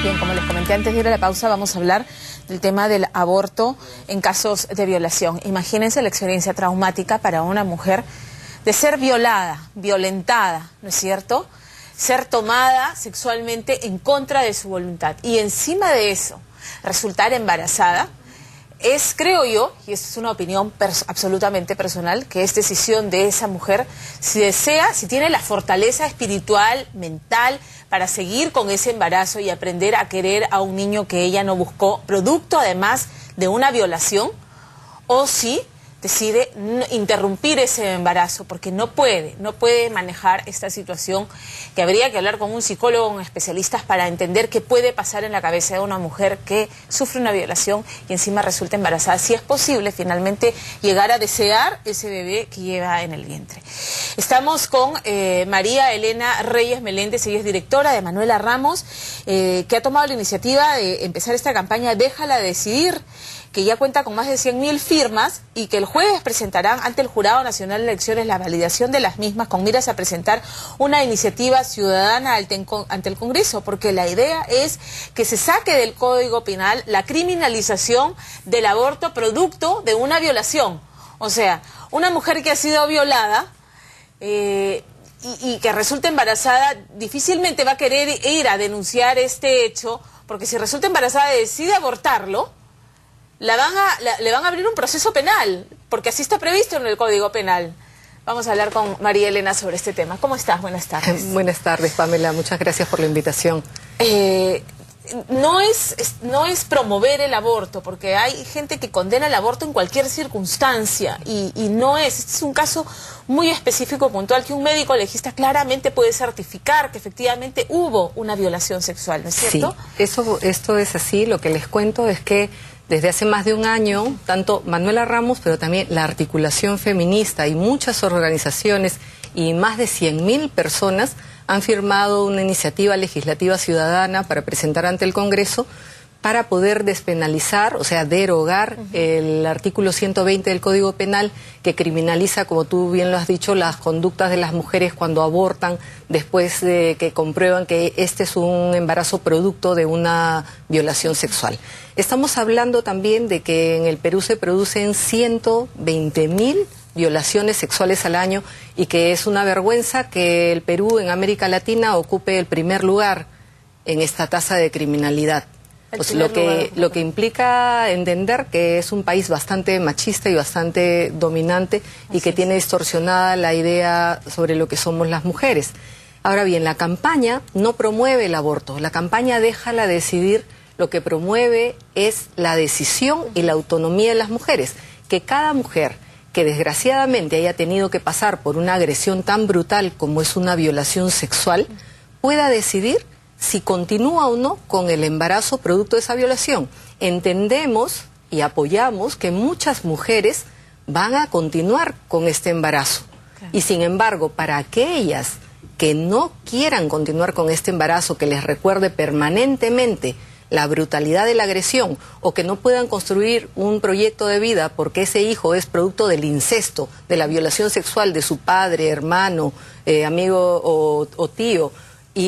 Bien, como les comenté antes de ir a la pausa, vamos a hablar del tema del aborto en casos de violación. Imagínense la experiencia traumática para una mujer de ser violada, violentada, ¿no es cierto? Ser tomada sexualmente en contra de su voluntad. Y encima de eso, resultar embarazada. Es, creo yo, y esta es una opinión absolutamente personal, que es decisión de esa mujer si desea, si tiene la fortaleza espiritual, mental, para seguir con ese embarazo y aprender a querer a un niño que ella no buscó, producto además de una violación, o si decide interrumpir ese embarazo, porque no puede manejar esta situación, que habría que hablar con un psicólogo, con especialistas, para entender qué puede pasar en la cabeza de una mujer que sufre una violación y encima resulta embarazada, si es posible finalmente llegar a desear ese bebé que lleva en el vientre. Estamos con María Elena Reyes Meléndez, ella es directora de Manuela Ramos, que ha tomado la iniciativa de empezar esta campaña Déjala Decidir, que ya cuenta con más de 100.000 firmas y que el jueves presentarán ante el Jurado Nacional de Elecciones la validación de las mismas con miras a presentar una iniciativa ciudadana ante el Congreso, porque la idea es que se saque del Código Penal la criminalización del aborto producto de una violación. O sea, una mujer que ha sido violada y que resulta embarazada difícilmente va a querer ir a denunciar este hecho, porque si resulta embarazada y decide abortarlo, le van a abrir un proceso penal, porque así está previsto en el Código Penal. Vamos a hablar con María Elena sobre este tema. ¿Cómo estás? Buenas tardes. Buenas tardes, Pamela. Muchas gracias por la invitación. No es promover el aborto, porque hay gente que condena el aborto en cualquier circunstancia, y no es. Este es un caso muy específico, puntual, que un médico legista claramente puede certificar que efectivamente hubo una violación sexual, ¿no es cierto? Sí, esto es así. Lo que les cuento es que desde hace más de un año, tanto Manuela Ramos, pero también la articulación feminista y muchas organizaciones y más de 100.000 personas han firmado una iniciativa legislativa ciudadana para presentar ante el Congreso para poder despenalizar, o sea, derogar el artículo 120 del Código Penal, que criminaliza, como tú bien lo has dicho, las conductas de las mujeres cuando abortan después de que comprueban que este es un embarazo producto de una violación sexual. Estamos hablando también de que en el Perú se producen 120.000 violaciones sexuales al año, y que es una vergüenza que el Perú en América Latina ocupe el primer lugar en esta tasa de criminalidad. Pues lo que implica entender que es un país bastante machista y bastante dominante, y que tiene distorsionada la idea sobre lo que somos las mujeres. Ahora bien, la campaña no promueve el aborto, la campaña Déjala Decidir lo que promueve es la decisión y la autonomía de las mujeres, que cada mujer que desgraciadamente haya tenido que pasar por una agresión tan brutal como es una violación sexual, pueda decidir si continúa o no con el embarazo producto de esa violación. Entendemos y apoyamos que muchas mujeres van a continuar con este embarazo. Claro. Y sin embargo, para aquellas que no quieran continuar con este embarazo, que les recuerde permanentemente la brutalidad de la agresión, o que no puedan construir un proyecto de vida porque ese hijo es producto del incesto, de la violación sexual de su padre, hermano, amigo o tío,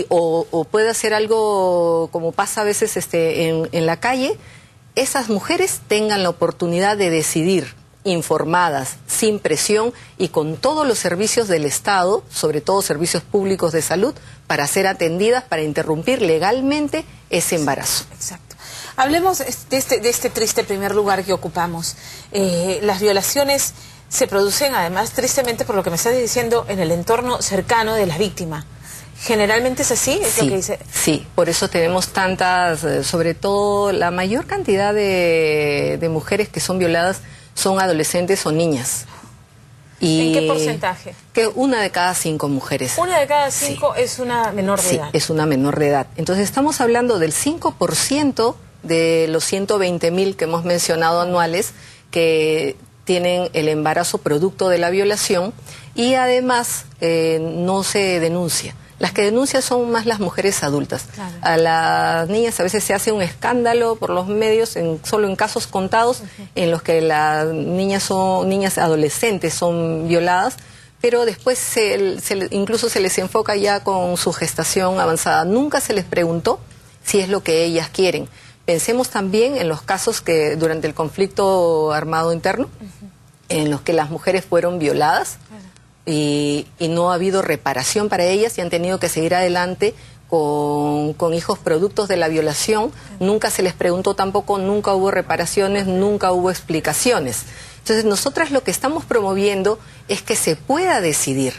o puede hacer algo como pasa a veces en la calle, esas mujeres tengan la oportunidad de decidir informadas, sin presión y con todos los servicios del Estado, sobre todo servicios públicos de salud, para ser atendidas, para interrumpir legalmente ese embarazo. Exacto. Hablemos de este triste primer lugar que ocupamos. Las violaciones se producen, además, tristemente, por lo que me estás diciendo, en el entorno cercano de la víctima. ¿Generalmente es así? ¿Es lo que dice? Sí, por eso tenemos tantas, sobre todo la mayor cantidad de mujeres que son violadas son adolescentes o niñas. ¿En qué porcentaje? Que 1 de cada 5 mujeres. 1 de cada 5 es una menor de edad. Sí, es una menor de edad. Entonces estamos hablando del 5% de los 120.000 que hemos mencionado anuales que tienen el embarazo producto de la violación, y además no se denuncia. Las que denuncian son más las mujeres adultas. Claro. A las niñas a veces se hace un escándalo por los medios, solo en casos contados, en los que las niñas adolescentes son violadas, pero después incluso se les enfoca ya con su gestación avanzada. Nunca se les preguntó si es lo que ellas quieren. Pensemos también en los casos que durante el conflicto armado interno, en los que las mujeres fueron violadas y no ha habido reparación para ellas y han tenido que seguir adelante con hijos productos de la violación. Nunca se les preguntó tampoco, nunca hubo reparaciones, nunca hubo explicaciones. Entonces nosotras lo que estamos promoviendo es que se pueda decidir.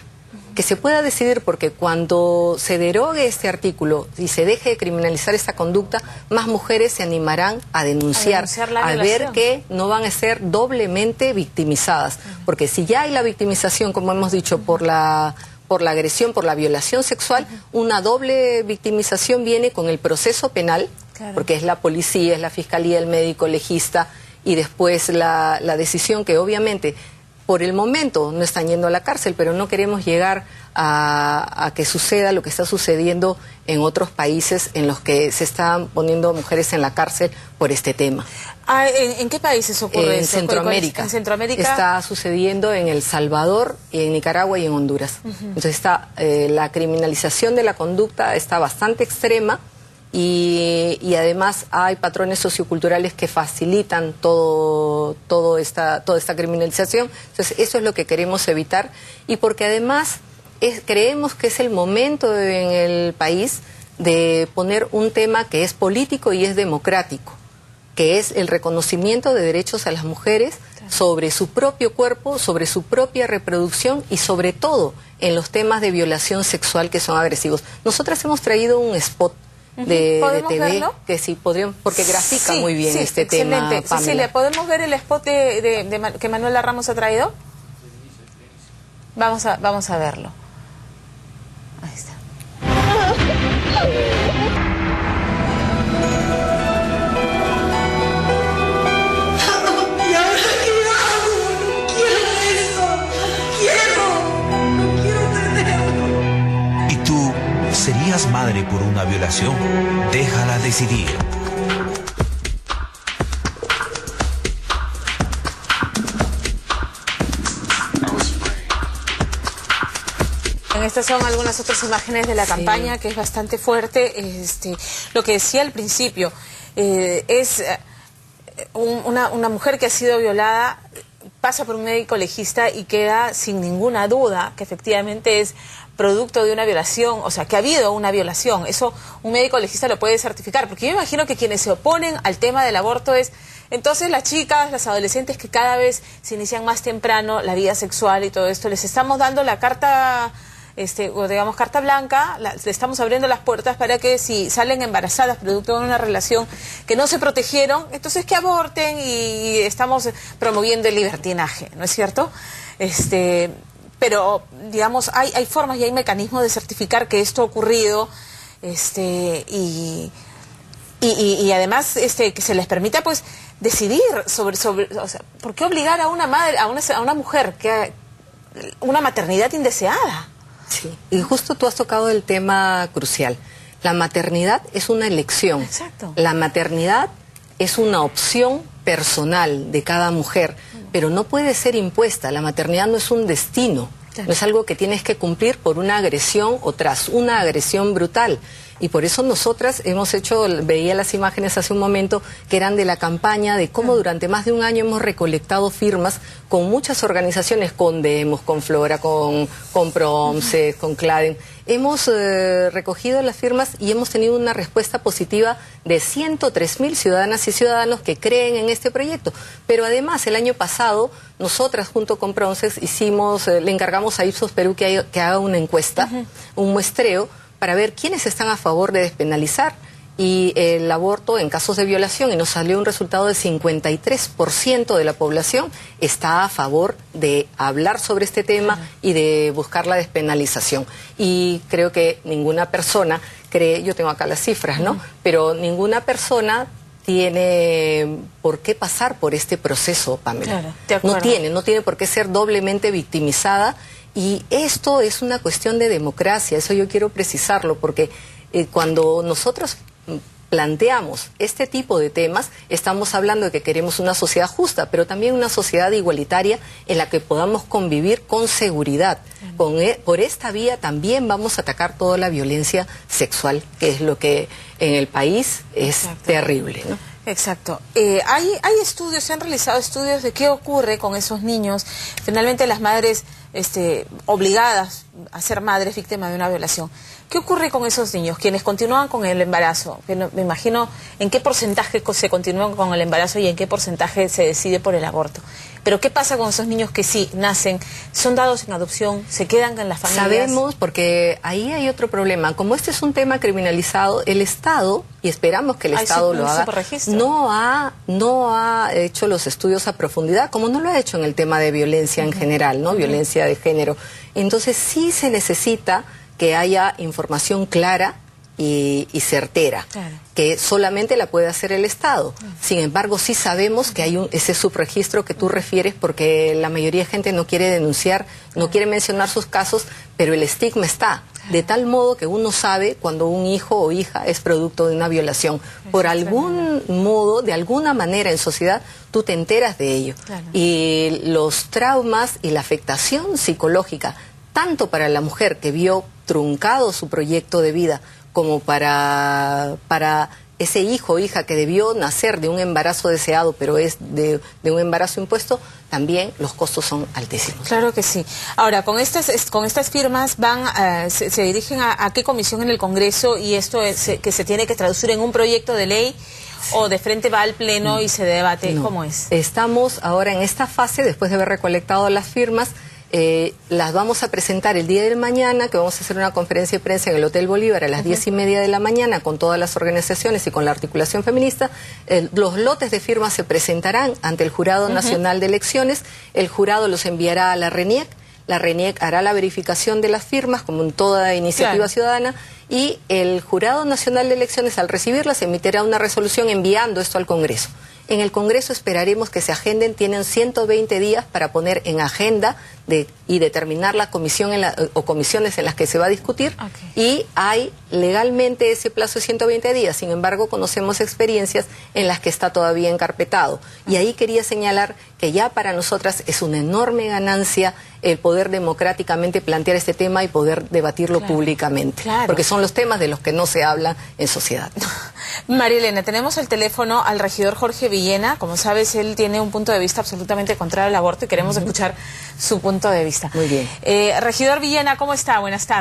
Que se pueda decidir, porque cuando se derogue este artículo y se deje de criminalizar esta conducta, más mujeres se animarán a denunciar a ver que no van a ser doblemente victimizadas. Porque si ya hay la victimización, como hemos dicho, por la agresión, por la violación sexual, una doble victimización viene con el proceso penal, porque es la policía, es la fiscalía, el médico legista, y después la decisión que obviamente por el momento no están yendo a la cárcel, pero no queremos llegar a que suceda lo que está sucediendo en otros países en los que se están poniendo mujeres en la cárcel por este tema. ¿En qué países ocurre eso? En Centroamérica. ¿En Centroamérica? Está sucediendo en El Salvador, en Nicaragua y en Honduras. Entonces está la criminalización de la conducta está bastante extrema. Y además hay patrones socioculturales que facilitan toda esta criminalización. Entonces eso es lo que queremos evitar, y porque además creemos que es el momento en el país de poner un tema que es político y es democrático, que es el reconocimiento de derechos a las mujeres sobre su propio cuerpo, sobre su propia reproducción y sobre todo en los temas de violación sexual que son agresivos. Nosotras hemos traído un spot de TV, verlo? Que sí, podríamos, porque grafica muy bien este tema, Pamela. Cecilia, ¿podemos ver el spot que Manuela Ramos ha traído? Vamos a verlo. Ahí está. ¿Serías madre por una violación? Déjala decidir. Estas son algunas otras imágenes de la campaña, que es bastante fuerte. Lo que decía al principio, es una mujer que ha sido violada, pasa por un médico legista y queda sin ninguna duda que efectivamente es producto de una violación, o sea, que ha habido una violación. Eso un médico legista lo puede certificar, porque yo me imagino que quienes se oponen al tema del aborto es, entonces las chicas, las adolescentes que cada vez se inician más temprano la vida sexual y todo esto, les estamos dando la carta, o digamos carta blanca, le estamos abriendo las puertas para que si salen embarazadas producto de una relación que no se protegieron, entonces que aborten, y estamos promoviendo el libertinaje, ¿no es cierto? Pero, digamos, hay formas y hay mecanismos de certificar que esto ha ocurrido, y además que se les permita, pues, decidir sobre o sea, ¿por qué obligar a una madre, a una mujer que una maternidad indeseada? Sí, y justo tú has tocado el tema crucial. La maternidad es una elección. Exacto. La maternidad es una opción personal de cada mujer, pero no puede ser impuesta. La maternidad no es un destino, no es algo que tienes que cumplir por una agresión o tras una agresión brutal. Y por eso nosotras hemos hecho, veía las imágenes hace un momento, que eran de la campaña, de cómo durante más de un año hemos recolectado firmas con muchas organizaciones, con Demos, con Flora, con PROMSE, con CLADEN. Hemos recogido las firmas y hemos tenido una respuesta positiva de 103.000 ciudadanas y ciudadanos que creen en este proyecto. Pero además, el año pasado, nosotras junto con PROMSE le encargamos a Ipsos Perú que haga una encuesta, un muestreo, para ver quiénes están a favor de despenalizar y el aborto en casos de violación, y nos salió un resultado de 53% de la población está a favor de hablar sobre este tema y de buscar la despenalización. Y creo que ninguna persona cree, yo tengo acá las cifras, ¿no? Pero ninguna persona tiene por qué pasar por este proceso, Pamela. Claro, no tiene por qué ser doblemente victimizada. Y esto es una cuestión de democracia, eso yo quiero precisarlo, porque cuando nosotros planteamos este tipo de temas, estamos hablando de que queremos una sociedad justa, pero también una sociedad igualitaria en la que podamos convivir con seguridad. Por esta vía también vamos a atacar toda la violencia sexual, que es lo que en el país es terrible, ¿no? Exacto. Hay estudios, se han realizado estudios de qué ocurre con esos niños. Finalmente las madres obligadas a ser madres víctimas de una violación. ¿Qué ocurre con esos niños, quienes continúan con el embarazo? Me imagino en qué porcentaje se continúan con el embarazo y en qué porcentaje se decide por el aborto. Pero ¿qué pasa con esos niños que sí nacen, son dados en adopción, se quedan en las familias? Sabemos, porque ahí hay otro problema. Como este es un tema criminalizado, el Estado, y esperamos que el Estado lo haga, no ha hecho los estudios a profundidad, como no lo ha hecho en el tema de violencia en general, ¿no? Violencia de género. Entonces sí se necesita que haya información clara y certera, que solamente la puede hacer el Estado. Sin embargo, sí sabemos que hay ese subregistro que tú refieres, porque la mayoría de gente no quiere denunciar, no quiere mencionar sus casos, pero el estigma está, de tal modo que uno sabe cuando un hijo o hija es producto de una violación. Por algún modo, de alguna manera en sociedad, tú te enteras de ello. Y los traumas y la afectación psicológica, tanto para la mujer que vio truncado su proyecto de vida, como para ese hijo o hija que debió nacer de un embarazo deseado, pero es de un embarazo impuesto, también los costos son altísimos. Claro que sí. Ahora, con estas firmas se dirigen a qué comisión en el Congreso, y esto que se tiene que traducir en un proyecto de ley, o de frente va al Pleno y se debate. ¿Cómo es? Estamos ahora en esta fase, después de haber recolectado las firmas. Las vamos a presentar el día de mañana, que vamos a hacer una conferencia de prensa en el Hotel Bolívar a las 10:30 de la mañana con todas las organizaciones y con la articulación feminista. Los lotes de firmas se presentarán ante el Jurado Nacional de Elecciones. El jurado los enviará a la RENIEC. La RENIEC hará la verificación de las firmas, como en toda iniciativa ciudadana, y el Jurado Nacional de Elecciones, al recibirlas, emitirá una resolución enviando esto al Congreso. En el Congreso esperaremos que se agenden, tienen 120 días para poner en agenda y determinar la comisión o comisiones en las que se va a discutir, y hay legalmente ese plazo de 120 días, sin embargo conocemos experiencias en las que está todavía encarpetado, y ahí quería señalar que ya para nosotras es una enorme ganancia el poder democráticamente plantear este tema y poder debatirlo públicamente, porque son los temas de los que no se habla en sociedad. María Elena, tenemos al teléfono al regidor Jorge Villena. Como sabes, él tiene un punto de vista absolutamente contrario al aborto y queremos escuchar su punto de vista. Muy bien. Regidor Villena, ¿cómo está? Buenas tardes.